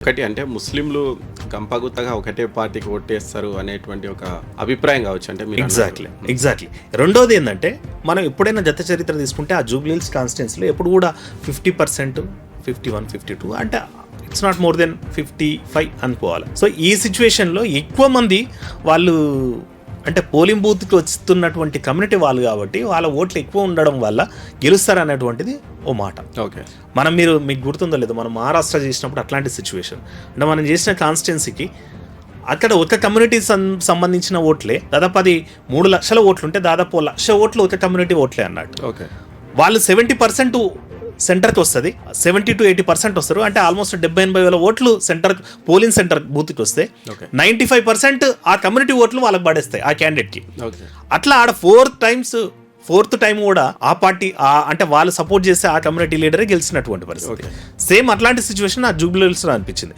ఒకటి అంటే ముస్లింలు గంపగుత్తగా ఒకటే పార్టీకి ఓటేస్తారు అనేటువంటి ఒక అభిప్రాయం కావచ్చు. అంటే మీరు ఎగ్జాక్ట్లీ. రెండోది ఏంటంటే మనం ఎప్పుడైనా జత చరిత్ర తీసుకుంటే ఆ జూబ్లీహిల్స్ కాన్స్టిట్యున్సీలో ఎప్పుడు కూడా 50%, 51, 52 అంటే ఇట్స్ నాట్ మోర్ దెన్ 55 అనుకోవాలి. సో ఈ సిచ్యువేషన్లో ఎక్కువ మంది వాళ్ళు అంటే పోలింగ్ బూత్కి వస్తున్నటువంటి కమ్యూనిటీ వాళ్ళు కాబట్టి వాళ్ళ ఓట్లు ఎక్కువ ఉండడం వల్ల గెలుస్తారు అనేటువంటిది ఓ మాట. ఓకే, మీకు గుర్తుందో లేదో మనం మహారాష్ట్ర చేసినప్పుడు అట్లాంటి సిచ్యువేషన్ అంటే మనం చేసిన కాన్స్టిట్యున్సీకి అక్కడ ఒక కమ్యూనిటీ సంబంధించిన ఓట్లే దాదాపు అది 3 లక్షల ఓట్లు ఉంటే దాదాపు 1 లక్ష ఓట్లు ఒక కమ్యూనిటీ ఓట్లే అన్నట్టు. ఓకే, వాళ్ళు 70% సెంటర్కి వస్తుంది, 70 to 80% వస్తారు. అంటే ఆల్మోస్ట్ 70-80 వేల ఓట్లు పోలింగ్ సెంటర్ బూత్కి వస్తే 95% ఆ కమ్యూనిటీ ఓట్లు వాళ్ళకి పడేస్తాయి ఆ క్యాండిడేట్కి. అట్లా ఆడ ఫోర్త్ టైం కూడా ఆ పార్టీ అంటే వాళ్ళు సపోర్ట్ చేస్తే ఆ కమ్యూనిటీ లీడరే గెలిచినటువంటి పరిస్థితి. సేమ్ అట్లాంటి సిచ్యువేషన్ ఆ జూబ్లీహిల్స్లో అనిపించింది.